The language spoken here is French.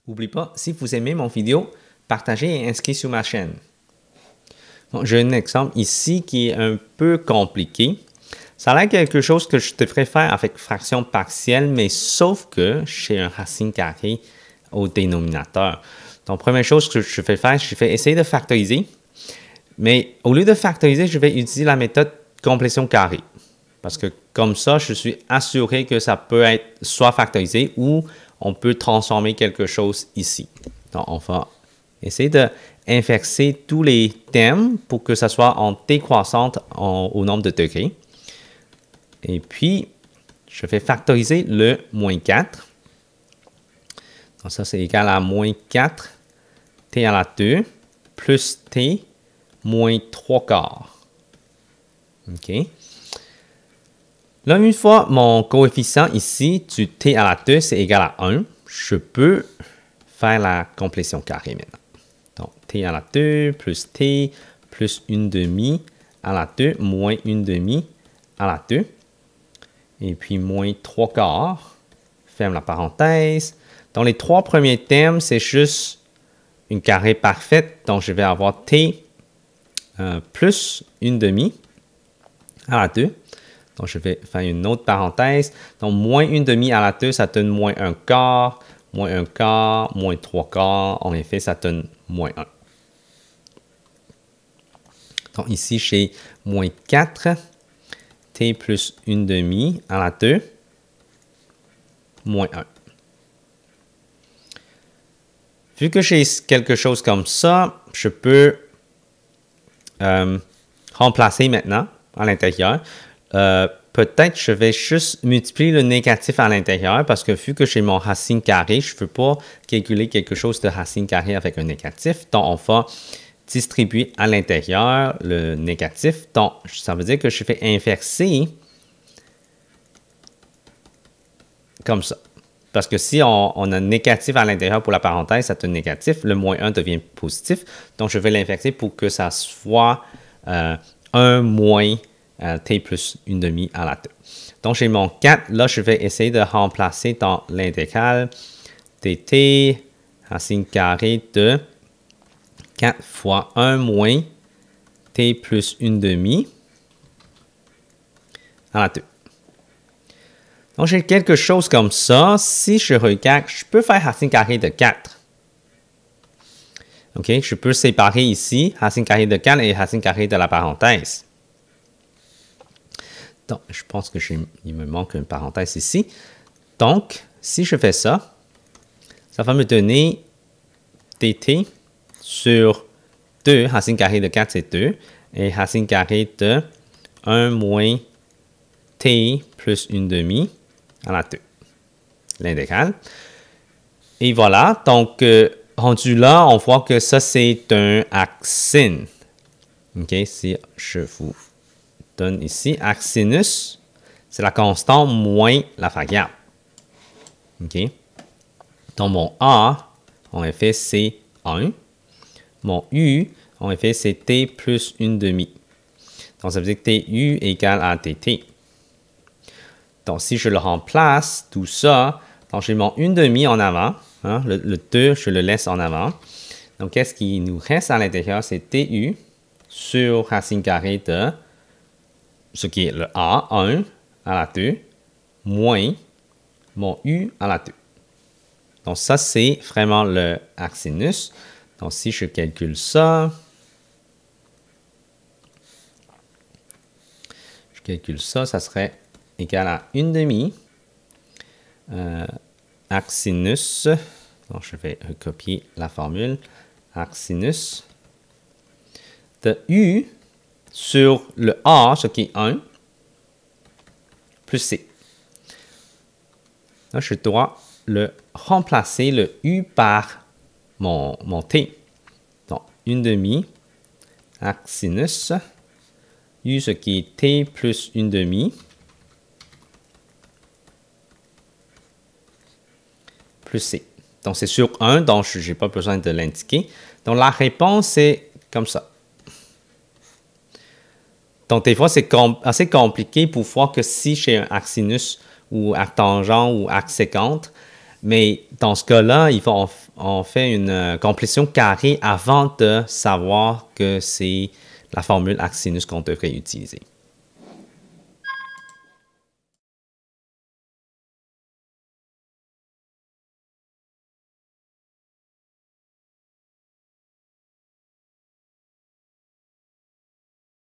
N'oublie pas, si vous aimez mon vidéo, partagez et inscrivez sur ma chaîne. Bon, j'ai un exemple ici qui est un peu compliqué. Ça a l'air quelque chose que je devrais faire avec fraction partielle, mais sauf que j'ai un racine carrée au dénominateur. Donc, première chose que je vais faire, je vais essayer de factoriser. Mais au lieu de factoriser, je vais utiliser la méthode complétion carrée. Parce que comme ça, je suis assuré que ça peut être soit factorisé ou on peut transformer quelque chose ici. Donc, on va essayer d'inverser tous les termes pour que ça soit en décroissante au nombre de degrés. Et puis, je vais factoriser le moins 4. Donc, ça, c'est égal à moins 4 t à la 2 plus t moins 3 quarts. OK. Là, une fois mon coefficient ici du t à la 2, c'est égal à 1, je peux faire la complétion carrée maintenant. Donc, t à la 2 plus t plus 1/2 à la 2 moins 1/2 à la 2. Et puis, moins 3 quarts. Ferme la parenthèse. Dans les trois premiers termes, c'est juste une carrée parfaite. Donc, je vais avoir t plus 1/2 à la 2. Donc, je vais faire une autre parenthèse. Donc, moins 1/2 à la 2, ça donne moins 1 quart. Moins 1 quart, moins 3 quarts. En effet, ça donne moins 1. Donc, ici, j'ai moins 4. T plus 1/2 à la 2. Moins 1. Vu que j'ai quelque chose comme ça, je peux remplacer maintenant à l'intérieur. Peut-être je vais juste multiplier le négatif à l'intérieur parce que vu que j'ai mon racine carrée, je ne veux pas calculer quelque chose de racine carrée avec un négatif. Donc, on va distribuer à l'intérieur le négatif. Donc, ça veut dire que je vais inverser comme ça. Parce que si on a négatif à l'intérieur pour la parenthèse, ça donne négatif. Le moins 1 devient positif. Donc, je vais l'inverser pour que ça soit 1 moins t plus 1/2 à la 2. Donc, j'ai mon 4. Là, je vais essayer de remplacer dans l'intégrale dt racine carrée de 4 fois 1 moins t plus 1/2 à la 2. Donc, j'ai quelque chose comme ça. Si je regarde, je peux faire racine carrée de 4. OK, je peux séparer ici racine carrée de 4 et racine carrée de la parenthèse. Donc, je pense qu'il me manque une parenthèse ici. Donc, si je fais ça, ça va me donner dt sur 2, racine carrée de 4, c'est 2, et racine carrée de 1 moins t plus 1/2 à la 2. L'intégrale. Et voilà, donc, rendu là, on voit que ça, c'est un axine. OK, si je vous donne ici, arcsinus, c'est la constante moins la variable. OK? Donc, mon A, en effet, c'est 1. Mon U, en effet, c'est t plus 1/2. Donc, ça veut dire que tu égale à dt. Donc, si je le remplace, tout ça, donc j'ai mon 1/2 en avant. Hein, le 2, je le laisse en avant. Donc, qu'est-ce qui nous reste à l'intérieur? C'est tu sur racine carrée de ce qui est le a, 1 à la 2, moins mon u à la 2. Donc, ça, c'est vraiment le arcsinus. Donc, si je calcule ça, ça serait égal à 1/2 arcsinus. Donc, je vais recopier la formule. Arcsinus de u sur le a, ce qui est 1, plus c. Là, je dois remplacer le u par mon t. Donc, 1/2 arcsinus u, ce qui est t plus 1/2 plus c. Donc, c'est sur 1, donc je n'ai pas besoin de l'indiquer. Donc, la réponse est comme ça. Donc, des fois, c'est assez compliqué pour voir que si j'ai un arcsinus ou arctangent ou arc sécante, mais dans ce cas-là, il faut on fait une complétion carrée avant de savoir que c'est la formule arc-sinus qu'on devrait utiliser.